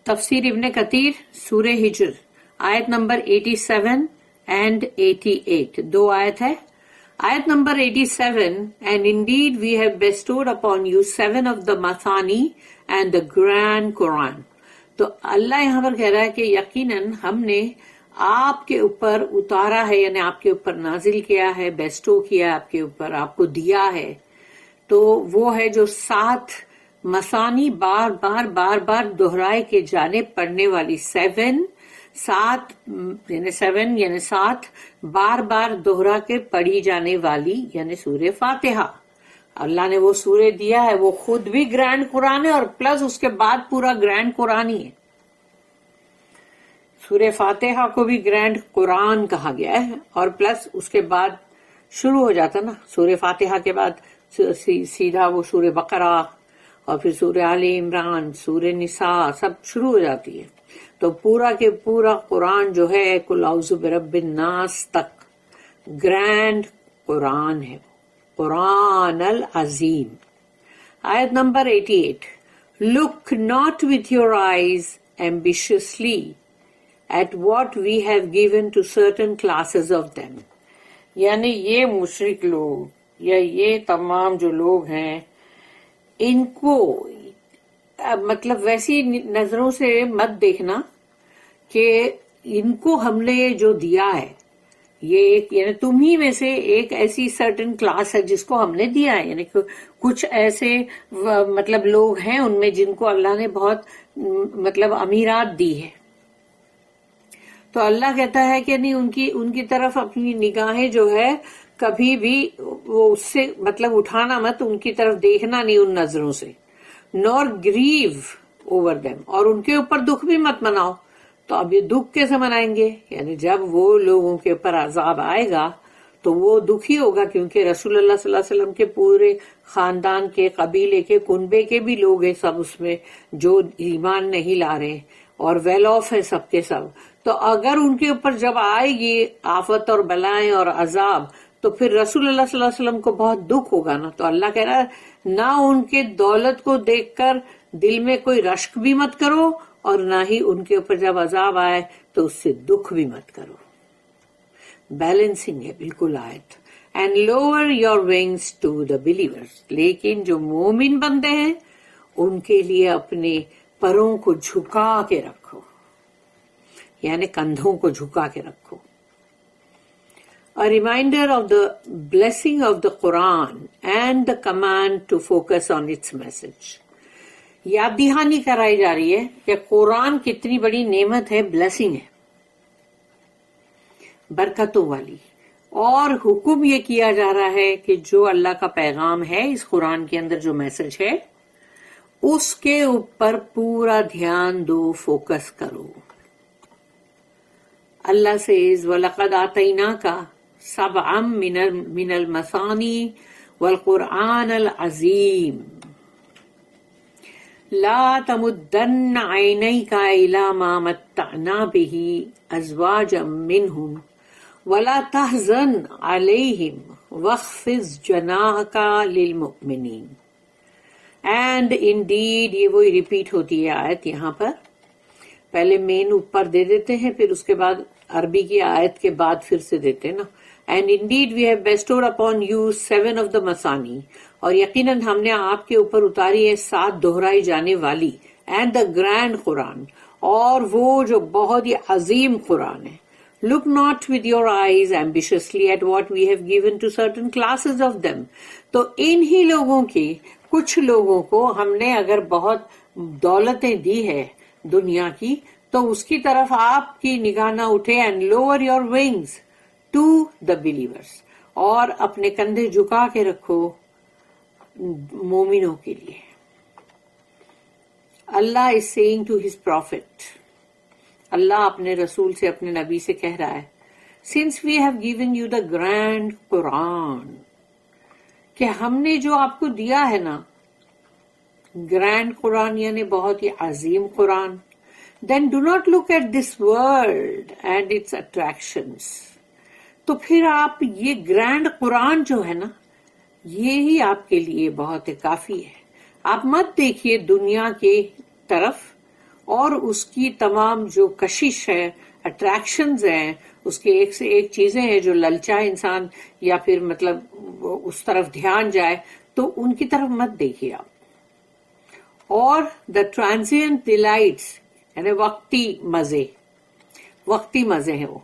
تفسیر ابن کثیر سورہ ہجر آیت نمبر 87 and 88 دو آیت ہے. آیت number 87 and indeed we have bestowed upon you 7 of the Mathani and the Grand Quran. تو اللہ یہاں پر کہہ رہا ہے کہ یقیناً ہم نے آپ کے اوپر اتارا ہے، یعنی آپ کے اوپر نازل کیا ہے، بیسٹو کیا آپ کے اوپر، آپ کو دیا ہے. تو وہ ہے جو 7 مثانی بار بار بار بار دہرائے کے جانے پڑھنے والی 7 یعنی 7 بار بار دہرا کے پڑھی جانے والی یعنی سورہ فاتحہ. اللہ نے وہ سورہ دیا ہے، وہ خود بھی گرینڈ قرآن ہے اور پلس اس کے بعد پورا گرینڈ قرآن ہی ہے. سورہ فاتحہ کو بھی گرینڈ قرآن کہا گیا ہے اور پلس اس کے بعد شروع ہو جاتا نا سورہ فاتحہ کے بعد سیدھا وہ سورہ بقرہ اور پھر سورہ آل عمران، سورہ نساء سب شروع ہو جاتی ہے. تو پورا کے پورا قرآن جو ہے قل اعوذ برب الناس تک گرینڈ قرآن ہے، قرآن العظیم. آیت number 88 Look not with your eyes ambitiously at what we have given to certain classes of them. یعنی یہ مشرک لوگ یا یہ تمام جو لوگ ہیں ان کو مطلب ویسی نظروں سے مت دیکھنا کہ ان کو ہم نے جو دیا ہے یہ ایک یعنی تم ہی میں سے ایک ایسی سرٹن کلاس ہے جس کو ہم نے دیا ہے، یعنی کچھ ایسے مطلب لوگ ہیں ان میں جن کو اللہ نے بہت مطلب امیرات دی ہے. تو اللہ کہتا ہے کہ نہیں ان کی طرف اپنی نگاہیں جو ہے کبھی بھی وہ اس سے مطلب اٹھانا مت، ان کی طرف دیکھنا نہیں ان نظروں سے. نور گریو اوور دیم، اور ان کے اوپر دکھ بھی مت مناؤ. تو اب یہ دکھ کیسے منائیں گے؟ یعنی جب وہ لوگوں کے اوپر عذاب آئے گا تو وہ دکھ ہی ہوگا، کیونکہ رسول اللہ صلی اللہ علیہ وسلم کے پورے خاندان کے قبیلے کے کنبے کے بھی لوگ ہیں سب اس میں جو ایمان نہیں لا رہے اور ویل آف ہے سب کے سب. تو اگر ان کے اوپر جب آئے گی آفت اور بلائیں اور عذاب تو پھر رسول اللہ صلی اللہ علیہ وسلم کو بہت دکھ ہوگا نا. تو اللہ کہہ رہا ہے نہ ان کے دولت کو دیکھ کر دل میں کوئی رشک بھی مت کرو اور نہ ہی ان کے اوپر جب عذاب آئے تو اس سے دکھ بھی مت کرو. بیلنسنگ ہے بالکل آیت. And lower your wings to the believers, لیکن جو مومن بندے ہیں ان کے لیے اپنے پروں کو جھکا کے رکھو، یعنی کندھوں کو جھکا کے رکھو. A reminder of the blessing of the Quran and the command to focus on its message. یاد دہانی کرائی جا رہی ہے کہ قرآن کتنی بڑی نعمت ہے، بلیسنگ ہے، برکتوں والی. اور حکم یہ کیا جا رہا ہے کہ جو اللہ کا پیغام ہے اس قرآن کے اندر جو میسج ہے اس کے اوپر پورا دھیان دو، فوکس کرو. اللہ سے وَلَقَدْ آتَيْنَاكَ سَبْعًا مِنَ الْمَثَانِي وَالْقُرْآنَ الْعَظِيمِ لا تمدن عینیک الی ما متعنا به ازواجا منهم ولا تحزن علیہم واخفض جناحک للمؤمنین. اینڈ انڈیڈ یہ وہی ریپیٹ ہوتی ہے آیت یہاں پر، پہلے مین اوپر دے دیتے ہیں پھر اس کے بعد عربی کی آیت کے بعد پھر سے دیتے ہیں نا. And indeed we have bestowed upon you 7 of the مثانی، اور یقیناً ہم نے آپ کے اوپر اتاری ہے 7 دہرائی جانے والی، اینڈ دا گرینڈ قرآن، اور وہ جو بہت ہی عظیم قرآن ہے. Look not with your eyes ambitiously at what we have given to certain classes of them. تو انہی لوگوں کی کچھ لوگوں کو ہم نے اگر بہت دولتیں دی ہے دنیا کی تو اس کی طرف آپ کی نگاہ نہ اٹھے. And lower your wings to the believers، اور اپنے کندھے جھکا کے رکھو مومنوں کے لیے. اللہ is saying to his prophet، اللہ اپنے رسول سے اپنے نبی سے کہہ رہا ہے since we have given you the grand Quran، کہ ہم نے جو آپ کو دیا ہے نا گرینڈ قرآن یعنی بہت ہی عظیم قرآن، then do not look at this world and its attractions. تو پھر آپ یہ گرینڈ قرآن جو ہے نا یہی آپ کے لیے بہت کافی ہے. آپ مت دیکھیے دنیا کی طرف اور اس کی تمام جو کشش ہے، اٹریکشنز ہیں، اس کے ایک سے ایک چیزیں ہیں جو للچائے انسان یا پھر مطلب اس طرف دھیان جائے، تو ان کی طرف مت دیکھیے آپ. اور دا ٹرانزینٹ ڈیلائٹس یعنی وقتی مزے ہیں وہ،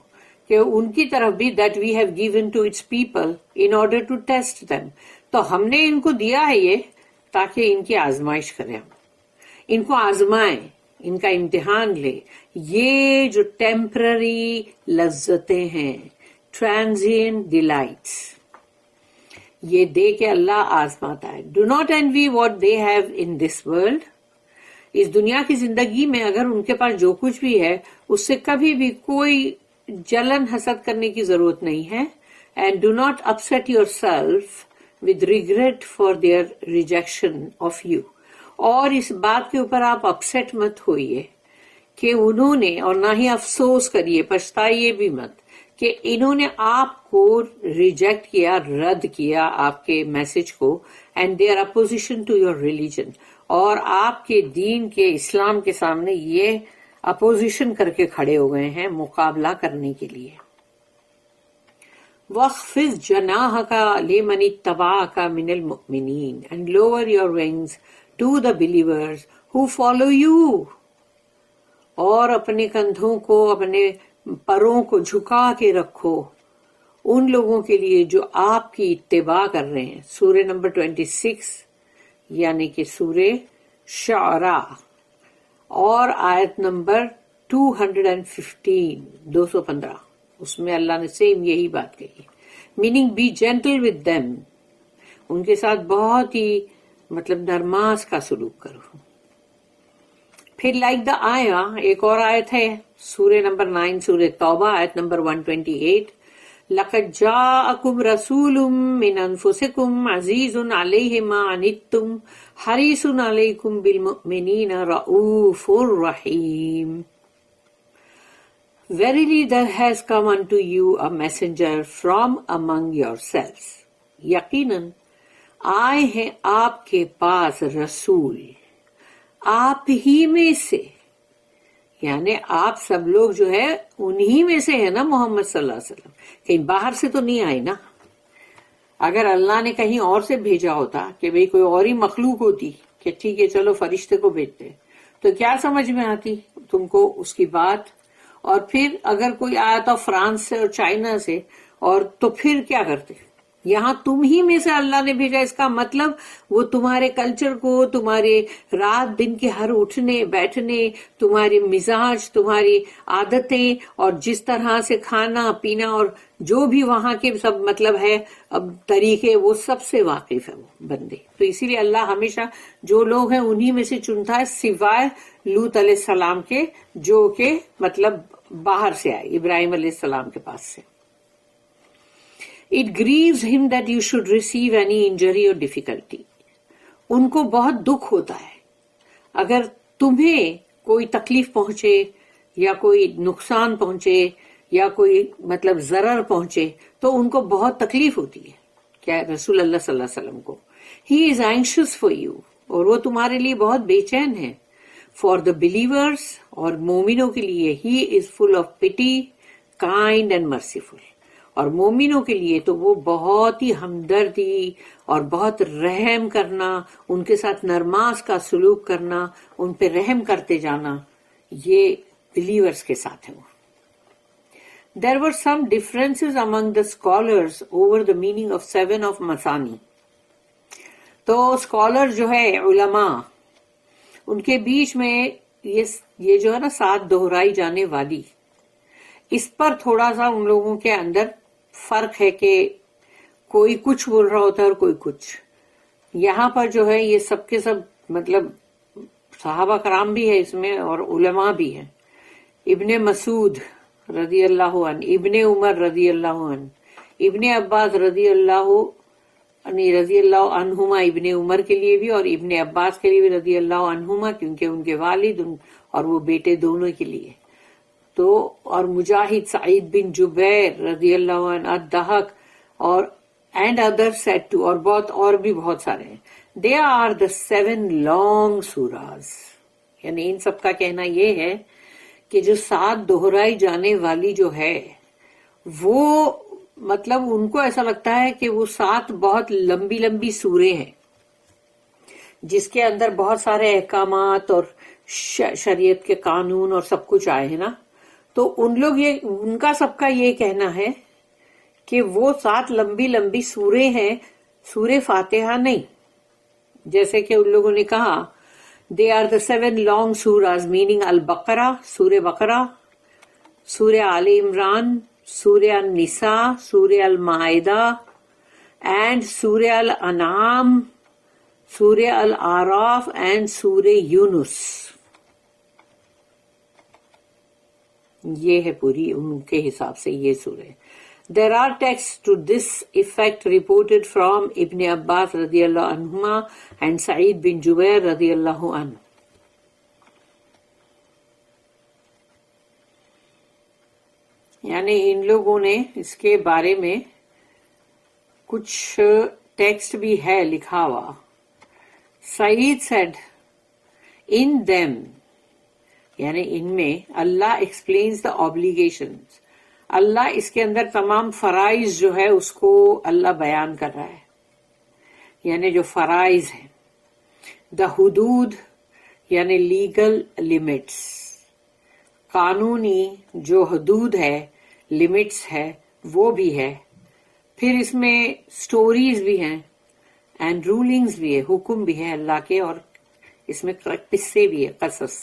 کہ ان کی طرف بھی that we have given to its people in order to test them. تو ہم نے ان کو دیا ہے یہ تاکہ ان کی آزمائش کریں، ہم ان کو آزمائیں، ان کا امتحان لے. یہ جو ٹیمپرری لذتیں ہیں، ٹرانزینٹ ڈیلائٹس، یہ دے کے اللہ آزماتا ہے. Do not envy what they have in this world. اس دنیا کی زندگی میں اگر ان کے پاس جو کچھ بھی ہے اس سے کبھی بھی کوئی جلن حسد کرنے کی ضرورت نہیں ہے. And do not upset yourself with regret for their rejection of you. اور اس بات کے اوپر آپ اپسیٹ مت ہوئیے کہ انہوں نے، اور نہ ہی افسوس کریے، پچھتائیے بھی مت کہ انہوں نے آپ کو ریجیکٹ کیا، رد کیا آپ کے میسج کو. And they are opposition to your religion, اور آپ کے دین کے، اسلام کے سامنے یہ اپوزیشن کر کے کھڑے ہو گئے ہیں مقابلہ کرنے کے لیے. وَاخْفِضْ جَنَاحَكَ لِمَنِ اتَّبَعَكَ مِنَ الْمُؤْمِنِينَ and lower your wings to the believers who follow you. اور اپنے کندھوں کو، اپنے پروں کو جھکا کے رکھو ان لوگوں کے لیے جو آپ کی اتباع کر رہے ہیں. سورہ نمبر 26 یعنی کہ سورہ شعراء، اور آیت نمبر 215 اس میں اللہ نے سیم یہی بات کہی. Meaning be gentle with them, ان کے ساتھ بہت ہی مطلب نرماس کا سلوک کرو. پھر لائک دا آیا ایک اور آیت ہے سورہ نمبر 9 سورہ توبہ آیت نمبر 128. لَقَدْ جَاءَكُمْ رَسُولٌ مِّنْ أَنفُسِكُمْ عَزِيزٌ عَلَيْهِ مَا عَنِتُّمْ حَرِيصٌ عَلَيْكُمْ بِالْمُؤْمِنِينَ رَءُوفٌ رَحِيمٌ. Verily there has come unto you a messenger from among yourselves. یقیناً آئے ہیں آپ کے پاس رسول آپ ہی میں سے، یعنی آپ سب لوگ جو ہے انہی میں سے ہے نا محمد صلی اللہ علیہ وسلم، کہیں باہر سے تو نہیں آئے نا. اگر اللہ نے کہیں اور سے بھیجا ہوتا کہ بھئی کوئی اور ہی مخلوق ہوتی کہ ٹھیک ہے چلو فرشتے کو بھیجتے، تو کیا سمجھ میں آتی تم کو اس کی بات. اور پھر اگر کوئی آیا تھا فرانس سے اور چائنا سے، اور تو پھر کیا کرتے. یہاں تم ہی میں سے اللہ نے بھیجا، اس کا مطلب وہ تمہارے کلچر کو، تمہارے رات دن کے ہر اٹھنے بیٹھنے، تمہارے مزاج، تمہاری عادتیں، اور جس طرح سے کھانا پینا اور جو بھی وہاں کے سب مطلب ہے اب طریقے، وہ سب سے واقف ہے وہ بندے. تو اسی لیے اللہ ہمیشہ جو لوگ ہیں انہی میں سے چنتا ہے، سوائے لوط علیہ السلام کے جو کہ مطلب باہر سے آئے، ابراہیم علیہ السلام کے پاس سے. It grieves him that you should receive any injury or difficulty. ان کو بہت دکھ ہوتا ہے اگر تمہیں کوئی تکلیف پہنچے یا کوئی نقصان پہنچے یا کوئی مطلب ضرر پہنچے، تو ان کو بہت تکلیف ہوتی ہے. کیا رسول اللہ صلی اللہ علیہ وسلم کو He is anxious for you، اور وہ تمہارے لیے بہت بے چین ہے. For the believers، اور مومنوں کے لیے He is full of pity، kind and merciful. اور مومنوں کے لیے تو وہ بہت ہی ہمدردی اور بہت رحم کرنا، ان کے ساتھ نرماس کا سلوک کرنا، ان پہ رحم کرتے جانا، یہ بلیورز کے ساتھ ہے. There were some differences among the scholars over the meaning of 7 of Masani. تو اسکالر جو ہے علماء، ان کے بیچ میں یہ جو ہے نا 7 دہرائی جانے والی، اس پر تھوڑا سا ان لوگوں کے اندر فرق ہے کہ کوئی کچھ بول رہا ہوتا ہے اور کوئی کچھ. یہاں پر جو ہے یہ سب کے سب مطلب صحابہ کرام بھی ہے اس میں اور علماء بھی ہیں. ابن مسعود رضی اللہ عنہ، ابن عمر رضی اللہ عنہ، ابن عباس رضی اللہ عنہما، ابن عمر کے لیے بھی اور ابن عباس کے لیے بھی رضی اللہ عنہما، کیونکہ ان کے والد اور وہ بیٹے دونوں کے لیے. تو اور مجاہد، سعید بن جبیر رضی اللہ عنہ، الضحاک اور اینڈ ادر سیٹ ٹو، اور بھی بہت سارے ہیں. دے آر دا 7 لانگ سوراز، یعنی ان سب کا کہنا یہ ہے کہ جو 7 دہرائی جانے والی جو ہے وہ مطلب ان کو ایسا لگتا ہے کہ وہ 7 بہت لمبی لمبی سوریں ہیں جس کے اندر بہت سارے احکامات اور شریعت کے قانون اور سب کچھ آئے ہیں نا. تو ان کا سب کا یہ کہنا ہے کہ وہ 7 لمبی لمبی سوریں ہیں, سورہ فاتحہ نہیں. جیسے کہ ان لوگوں نے کہا they are the 7 long surahs, meaning البقرہ, سورہ بقرہ, سورہ آل عمران, سورہ النساء, سورہ المائدہ and سورہ الانعام, سورہ الاعراف and سورہ یونس. یہ ہے پوری ان کے حساب سے یہ سورہ. There are texts to this effect reported from Ibn Abbas radiyallahu anhuma and Sa'id bin Jubair radiyallahu anhu. یعنی ان لوگوں نے اس کے بارے میں کچھ ٹیکسٹ بھی ہے لکھا ہوا. سعید said in them, یعنی ان میں اللہ explains the obligations. اللہ اس کے اندر تمام فرائض جو ہے اس کو اللہ بیان کر رہا ہے, یعنی جو فرائض ہیں. دا حدود یعنی لیگل لمٹس, قانونی جو حدود ہے, لمٹس ہے, وہ بھی ہے. پھر اس میں سٹوریز بھی ہیں اینڈ رولنگز بھی ہے, حکم بھی ہے اللہ کے, اور اس میں قصے بھی ہے, قصص.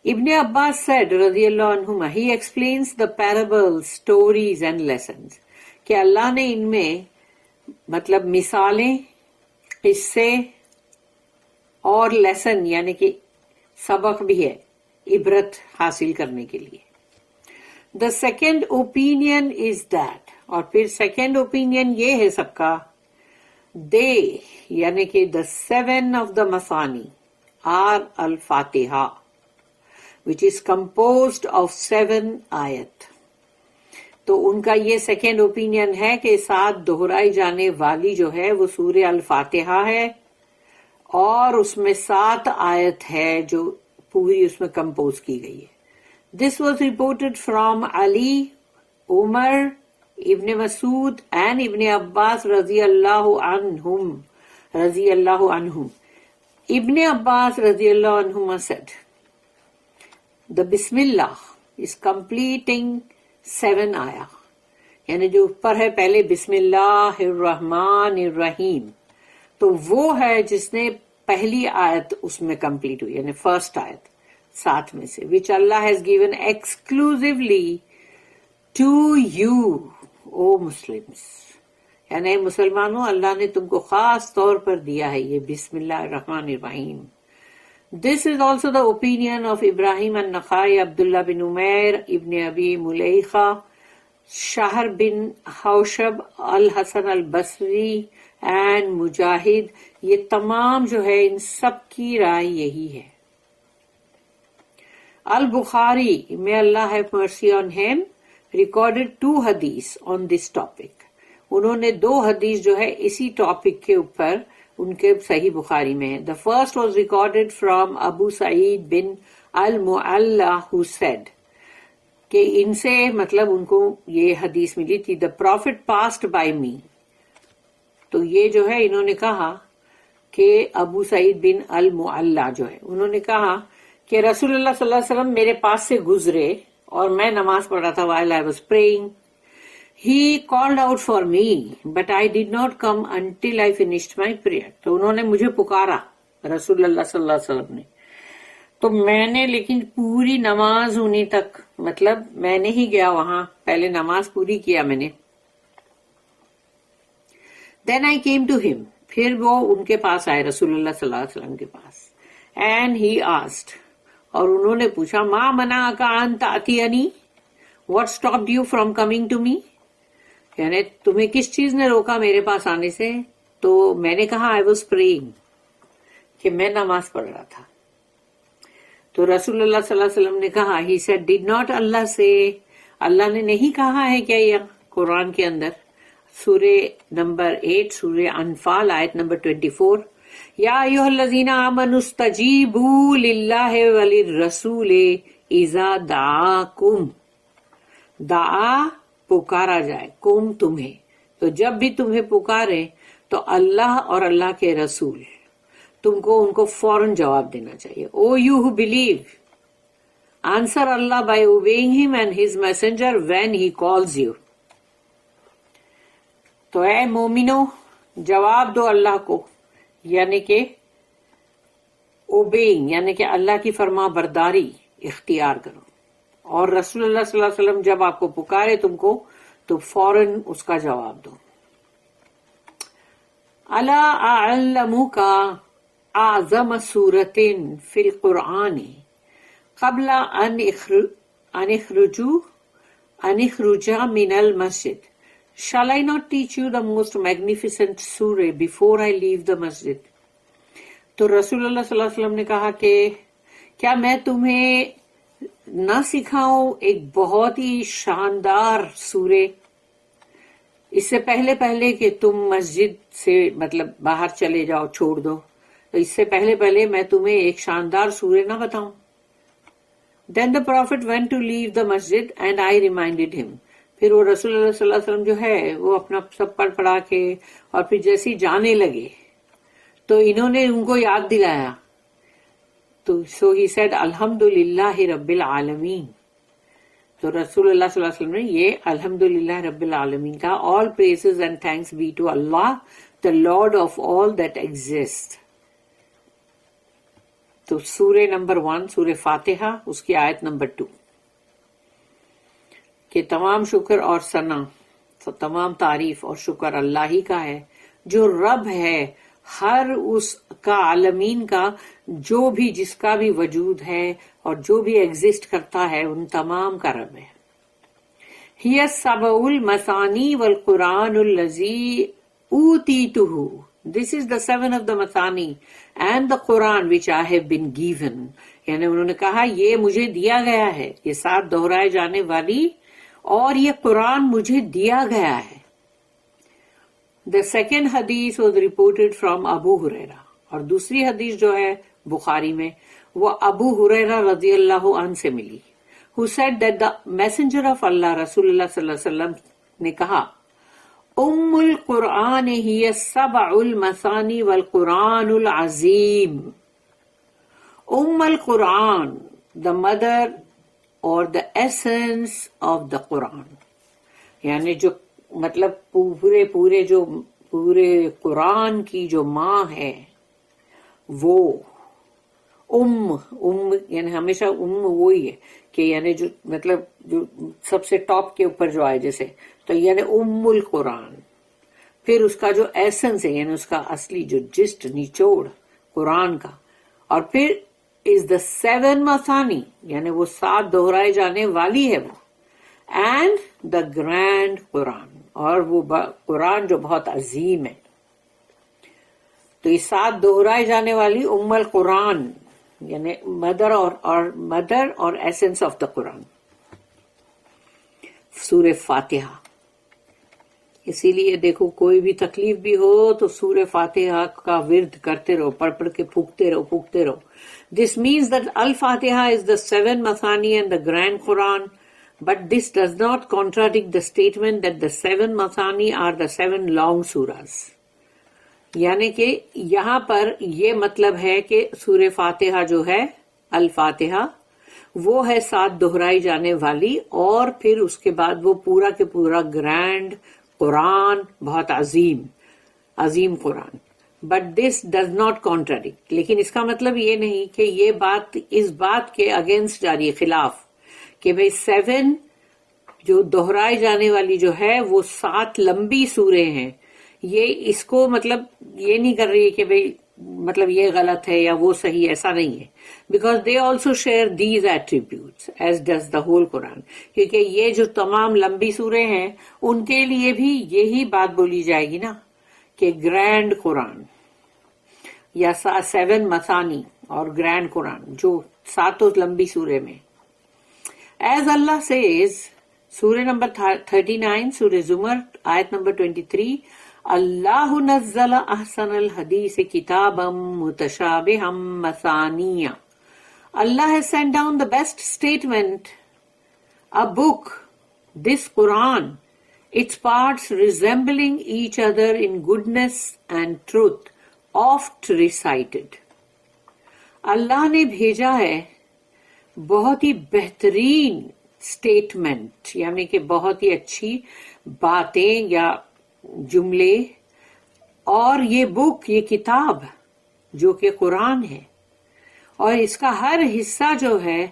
Ibn Abbas said, radiyallahu anhuma, he explains the parables, stories and lessons. کہ اللہ نے ان میں مطلب مثالیں, قصے اور لیسن یعنی کہ سبق بھی ہے, عبرت حاصل کرنے کے لیے. The second opinion is that, اور پھر second opinion یہ ہے سب کا, they یعنی کہ the 7 of the Masani are al-Fatiha, which is composed of 7 آیت. تو ان کا یہ سیکنڈ اوپینین ہے کہ 7 دہرائی جانے والی جو ہے وہ سورہ الفاتحہ ہے, اور اس میں 7 آیت ہے جو پوری اس میں کمپوز کی گئی ہے. This was reported from Ali, Umar, Ibn Masud and Ibn Abbas radiyallahu anhum. Ibn Abbas radiyallahu anhuma said, the Bismillah is completing 7 آیا, یعنی جو اوپر ہے پہلے بسم اللہ الرحمن الرحیم, تو وہ ہے جس نے پہلی آیت اس میں کمپلیٹ ہوئی, یعنی فرسٹ آیت 7 میں سے, which Allah has given exclusively to you, O Muslims. یعنی مسلمانوں, اللہ نے تم کو خاص طور پر دیا ہے یہ بسم اللہ الرحمن الرحیم. This is also the opinion of Ibrahim al-Nakhai, Abdullah bin Umair, Ibn Abi Mulaykha, Shahr bin Hawshab, Al-Hasan al-Basri and Mujahid. یہ تمام جو ہے ان سب کی رائے یہی ہے. Al-Bukhari, may Allah have mercy on him, recorded 2 hadiths on this topic. انہوں نے 2 حدیث جو ہے اسی ٹاپک کے اوپر ان کے صحیح بخاری میں ہے. The first was recorded from Abu Sa'id bin al-Mu'alla who said کہ ان سے مطلب ان کو یہ حدیث ملی تھی, the prophet passed by me. تو یہ جو ہے انہوں نے کہا کہ ابو سعید بن المعلا جو ہے انہوں نے کہا کہ رسول اللہ صلی اللہ علیہ وسلم میرے پاس سے گزرے اور میں نماز پڑھ رہا تھا while I was praying. He called out for me, but I did not come until I finished my prayer. تو انہوں نے مجھے پکارا, رسول اللہ صلی اللہ علیہ وسلم نے, تو میں نے لیکن پوری نماز ہونی تک, مطلب میں نے ہی گیا وہاں, پہلے نماز پوری کیا میں نے. Then I came to him. پھر وہ ان کے پاس آئے, رسول اللہ صلی اللہ علیہ وسلم کے پاس. And he asked, اور انہوں نے پوچھا, ما منعک ان تأتینی, what stopped you from coming to me? یعنی تمہیں کس چیز نے روکا میرے پاس آنے سے؟ تو میں نے کہا I was praying, کہ میں نماز پڑھ رہا تھا. تو رسول اللہ صلی اللہ علیہ وسلم نے کہا, he said, did not Allah say, اللہ نے نہیں کہا ہے کیا یہ قرآن کے اندر, سورہ نمبر 8, سورہ انفال آیت نمبر 24, یا ایھا الذین آمنوا استجیبوا للہ وللرسول اذا دعاکم، دعا پکارا جائے، کم تمہیں، تو جب بھی تمہیں پکارے تو اللہ اور اللہ کے رسول تم کو ان کو فوراً جواب دینا چاہیے. O you who believe, answer Allah by obeying him and his messenger when he calls you. تو اے مومنو جواب دو اللہ کو، یعنی کہ اوبیئنگ یعنی کہ اللہ کی فرما برداری اختیار کرو، اور رسول اللہ صلی اللہ علیہ وسلم جب آپ کو پکارے تم کو تو فوراً اس کا جواب دو. الا اعلمک اعظم سورۃ فی القرآن قبل ان اخرج من المسجد. Shall I not teach you the most magnificent surah before I leave the masjid? تو رسول اللہ صلی اللہ علیہ وسلم نے کہا کہ کیا میں تمہیں نہ سکھاؤں ایک بہت ہی شاندار سورے، اس سے پہلے کہ تم مسجد سے مطلب باہر چلے جاؤ، چھوڑ دو، تو اس سے پہلے میں تمہیں ایک شاندار سورے نہ بتاؤں. Then the Prophet went to leave the masjid and I reminded him. پھر وہ رسول اللہ صلی اللہ علیہ وسلم جو ہے وہ اپنا سب پڑھا کے اور پھر جیسے جانے لگے تو انہوں نے ان کو یاد دلایا. تو so he said الحمدللہ رب العالمین. تو رسول اللہ صلی اللہ علیہ وسلم نے یہ الحمدللہ رب العالمین کا all praises and thanks be to Allah, the Lord of all that exists. تو سورہ نمبر 1 سورہ فاتحہ، اس کی آیت نمبر 2 کہ تمام شکر اور ثنا، تمام تعریف اور شکر اللہ ہی کا ہے جو رب ہے ہر اس کا عالمین کا، جو بھی جس کا بھی وجود ہے اور جو بھی ایگزسٹ کرتا ہے ان تمام کا رب ہے. ہی السبع المثانی والقرآن الذی اوتیتہ. This is the 7 of the Mathani and the Quran which I have been given. یعنی انہوں نے کہا یہ مجھے دیا گیا ہے، یہ 7 دہرائے جانے والی، اور یہ قرآن مجھے دیا گیا ہے. The second hadith was reported from Abu Huraira. اور دوسری حدیث جو ہے بخاری میں وہ ابو ہریرہ رضی اللہ عنہ سے ملی. Who said that the messenger of Allah رسول اللہ صلی اللہ علیہ وسلم نے کہا ام القرآن ہی السبع المثانی والقرآن العظیم. ام القرآن the mother or the essence of the Quran، یعنی جو مطلب پورے قرآن کی جو ماں ہے وہ ام یعنی ہمیشہ وہی ہے کہ یعنی جو مطلب جو سب سے ٹاپ کے اوپر جو آئے جیسے، تو یعنی ام القرآن. پھر اس کا جو ایسنس ہے یعنی اس کا اصلی جو جسٹ نچوڑ قرآن کا، اور پھر از دا 7 مثانی یعنی وہ 7 دہرائے جانے والی ہے وہ، اینڈ دا گرینڈ قرآن، اور وہ قرآن جو بہت عظیم ہے. تو یہ 7 دہرائے جانے والی ام القرآن یعنی مدر اور ایسنس آف دا قرآن سورہ فاتحہ. اسی لیے دیکھو کوئی بھی تکلیف بھی ہو تو سورہ فاتحہ کا ورد کرتے رہو، پڑھ کے پھونکتے رہو. This means that Al-Fatiha is the 7 Mathani and the Grand Quran, but this does not contradict the statement that the 7 Mathani are the 7 long surahs. یعنی کہ یہاں پر یہ مطلب ہے کہ سورہ فاتحہ جو ہے الفاتحہ وہ ہے 7 دہرائی جانے والی، اور پھر اس کے بعد وہ پورا کے پورا گرینڈ قرآن، بہت عظیم قرآن. But this does not contradict, لیکن اس کا مطلب یہ نہیں کہ یہ بات اس بات کے اگینسٹ جا رہی ہے، خلاف، کہ بھئی 7 جو دہرائے جانے والی جو ہے وہ 7 لمبی سورے ہیں. یہ اس کو مطلب یہ نہیں کر رہی ہے کہ بھئی مطلب یہ غلط ہے یا وہ صحیح، ایسا نہیں ہے. Because they also share these attributes as does the whole Quran, کیونکہ یہ جو تمام لمبی سورے ہیں ان کے لیے بھی یہی بات بولی جائے گی نا کہ گرینڈ قرآن یا 7 مثانی اور گرینڈ قرآن جو 7 لمبی سورے میں. ایز اللہ سیز سورہ نمبر 39 سورہ زمر آیت نمبر 23، اللہ نزل احسن الحدیث کتابا متشابہا مثانیہ. Allah has sent down the best statement, a book, this Quran, its parts resembling each other in goodness and truth, oft recited. اللہ نے بھیجا ہے بہت ہی بہترین اسٹیٹمنٹ، یعنی کہ بہت ہی اچھی باتیں یا جملے، اور یہ بک، یہ کتاب جو کہ قرآن ہے، اور اس کا ہر حصہ جو ہے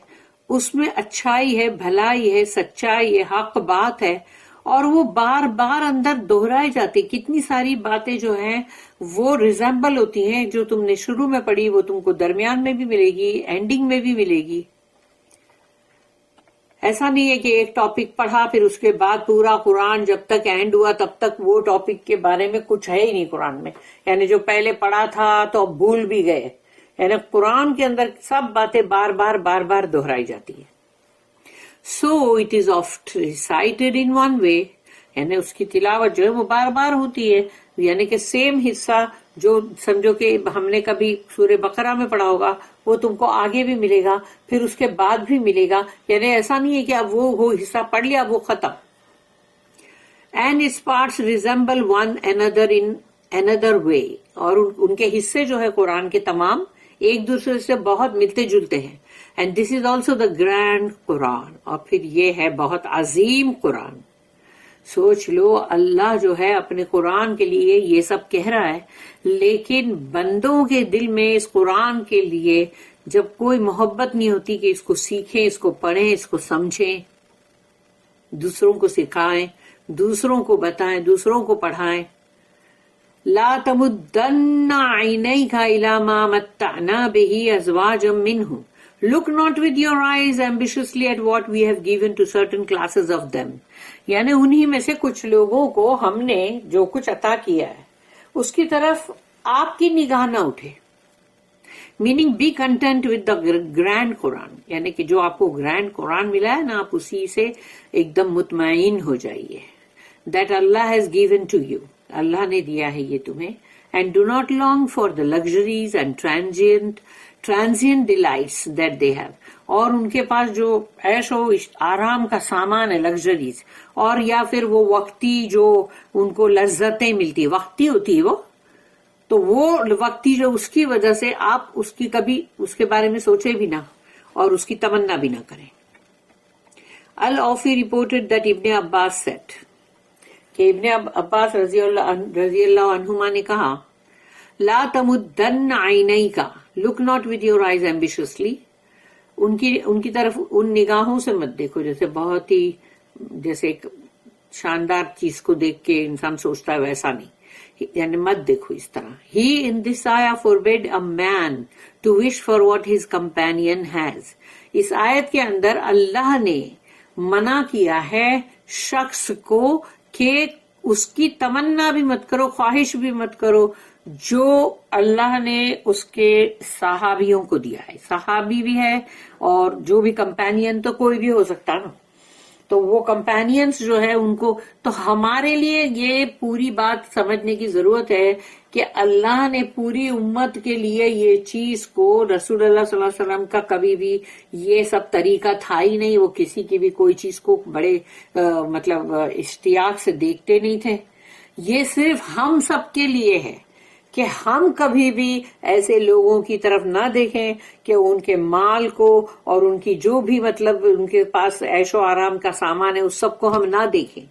اس میں اچھائی ہے، بھلائی ہے، سچائی ہے، حق بات ہے، اور وہ بار بار اندر دہرائی جاتی. کتنی ساری باتیں جو ہیں وہ ریزمبل ہوتی ہیں، جو تم نے شروع میں پڑھی وہ تم کو درمیان میں بھی ملے گی، اینڈنگ میں بھی ملے گی. ایسا نہیں ہے کہ ایک ٹاپک پڑھا پھر اس کے بعد پورا قرآن جب تک اینڈ ہوا تب تک وہ ٹاپک کے بارے میں کچھ ہے ہی نہیں قرآن میں، یعنی جو پہلے پڑھا تھا تو اب بھول بھی گئے. یعنی قرآن کے اندر سب باتیں بار بار دہرائی جاتی ہیں. So it is oft recited in one way, یعنی اس کی تلاوت جو ہے وہ بار بار ہوتی ہے، یعنی کہ سیم حصہ جو سمجھو کہ ہم نے کبھی سورہ بقرہ میں پڑھا ہوگا وہ تم کو آگے بھی ملے گا، پھر اس کے بعد بھی ملے گا. یعنی ایسا نہیں ہے کہ اب وہ حصہ پڑھ لیا وہ ختم. And its parts resemble one another in another way، اور ان کے حصے جو ہے قرآن کے تمام ایک دوسرے سے بہت ملتے جلتے ہیں. And this is also the grand Quran, اور پھر یہ ہے بہت عظیم قرآن. سوچ لو، اللہ جو ہے اپنے قرآن کے لیے یہ سب کہہ رہا ہے، لیکن بندوں کے دل میں اس قرآن کے لیے جب کوئی محبت نہیں ہوتی کہ اس کو سیکھیں، اس کو پڑھیں، اس کو سمجھیں، دوسروں کو سکھائیں، دوسروں کو بتائیں، دوسروں کو پڑھائیں. لا تمدن عینیک الی ما متعنا بہ ازواجا منہم. Look not with your eyes ambitiously at what we have given to certain classes of them. یعنی انہی میں سے کچھ لوگوں کو ہم نے جو کچھ عطا کیا ہے اس کی طرف آپ کی نگاہ نہ اٹھے. Meaning be content with the grand Quran, یعنی کہ جو آپ کو گرینڈ قرآن ملا ہے نا، آپ اسی سے ایک دم مطمئن ہو جائیے. That Allah has given to you, اللہ نے دیا ہے یہ تمہیں. And do not long for the luxuries and transient delights that they have. اور ان کے پاس جو عیش و آرام کا سامان ہے، لگژریز، اور یا پھر وہ وقتی جو ان کو لذتیں ملتی، وقتی ہوتی ہے وہ، تو وہ وقتی جو اس کی وجہ سے آپ اس کی کبھی اس کے بارے میں سوچے بھی نہ اور اس کی تمنا بھی نہ کریں. العوفی reported that ابن عباس said، کہ ابن عباس رضی اللہ عنہما نے کہا، لا تمدن عینیک، look not with your eyes ambitiously. ان کی طرف ان نگاہوں سے مت دیکھو جیسے بہت ہی جیسے ایک شاندار چیز کو دیکھ کے انسان سوچتا ہے ویسا نہیں، یعنی مت دیکھو اس طرح. He in this ayah forbade a man to wish for what his companion has. اس آیت کے اندر اللہ نے منع کیا ہے شخص کو کہ اس کی تمنا بھی مت کرو، خواہش بھی مت کرو جو اللہ نے اس کے صحابیوں کو دیا ہے. صحابی بھی ہے اور جو بھی کمپینین تو کوئی بھی ہو سکتا نا، تو وہ کمپینینز جو ہے ان کو، تو ہمارے لیے یہ پوری بات سمجھنے کی ضرورت ہے کہ اللہ نے پوری امت کے لیے یہ چیز کو، رسول اللہ صلی اللہ علیہ وسلم کا کبھی بھی یہ سب طریقہ تھا ہی نہیں. وہ کسی کی بھی کوئی چیز کو بڑے مطلب اشتیاق سے دیکھتے نہیں تھے. یہ صرف ہم سب کے لیے ہے کہ ہم کبھی بھی ایسے لوگوں کی طرف نہ دیکھیں کہ ان کے مال کو اور ان کی جو بھی مطلب ان کے پاس عیش و آرام کا سامان ہے اس سب کو ہم نہ دیکھیں،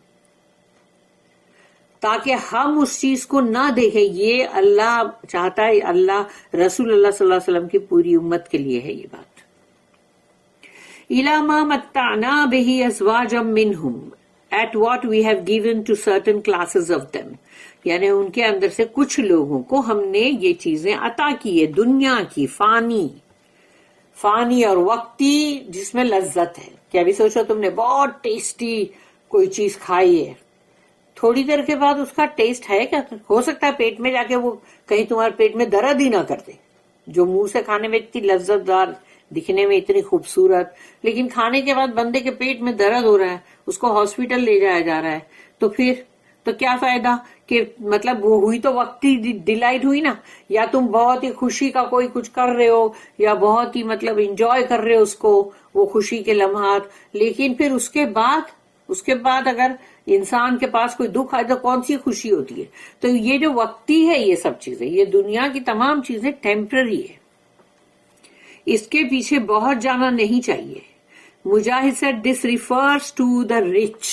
تاکہ ہم اس چیز کو نہ دیکھیں. یہ اللہ چاہتا ہے، اللہ رسول اللہ صلی اللہ علیہ وسلم کی پوری امت کے لیے ہے یہ بات. اِلَى مَا مَتَّعْنَا بِهِ أَزْوَاجًا مِّنْهُمْ at what we have given to certain classes of them. یعنی ان کے اندر سے کچھ لوگوں کو ہم نے یہ چیزیں عطا کی ہے، دنیا کی فانی اور وقتی، جس میں لذت ہے. کہ ابھی سوچو تم نے بہت ٹیسٹی کوئی چیز کھائی ہے، تھوڑی دیر کے بعد اس کا ٹیسٹ ہے کیا، ہو سکتا ہے پیٹ میں جا کے وہ کہیں تمہارے پیٹ میں درد ہی نہ کرتے، جو منہ سے کھانے میں اتنی لذت دار، دکھنے میں اتنی خوبصورت، لیکن کھانے کے بعد بندے کے پیٹ میں درد ہو رہا ہے، اس کو ہاسپٹل لے جایا جا رہا ہے. تو پھر تو کیا فائدہ کہ مطلب وہ ہوئی تو وقتی ڈیلائٹ ہوئی نا، یا تم بہت ہی خوشی کا کوئی کچھ کر رہے ہو یا بہت ہی مطلب انجوائے کر رہے ہو اس کو، وہ خوشی کے لمحات، لیکن پھر اس کے بعد اگر انسان کے پاس کوئی دکھ آئے تو کون سی خوشی ہوتی ہے؟ تو یہ جو وقتی ہے یہ سب چیزیں، یہ دنیا کی تمام چیزیں ٹیمپرری ہے، اس کے پیچھے بہت جانا نہیں چاہیے. مجاہد said this refers to the rich.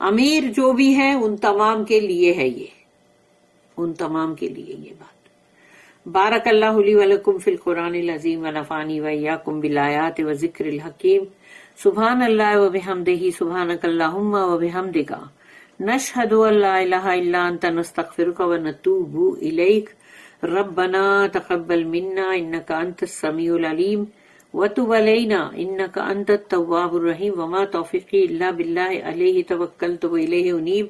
امیر جو بھی ہیں ان تمام کے لیے ہے یہ، ان تمام کے لیے یہ بات. بارک اللہ لی ولکم فی القرآن العظیم ونفعنی وإیاکم بالآیات وذکر الحکیم. سبحان اللہ وبحمدہ، سبحانک اللہم وبحمدک، نشہد ان لا الہ الا انت، نستغفرک ونتوب الیک. ربنا تقبل منا انک انت السمیع العلیم وتب علینا انک انت التواب الرحیم. وما توفیقی الا باللہ، علیہ توکلت والیہ انیب.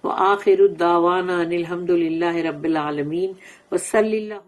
وآخر الدعوانا ان الحمد للہ رب العالمین. وصلی اللہ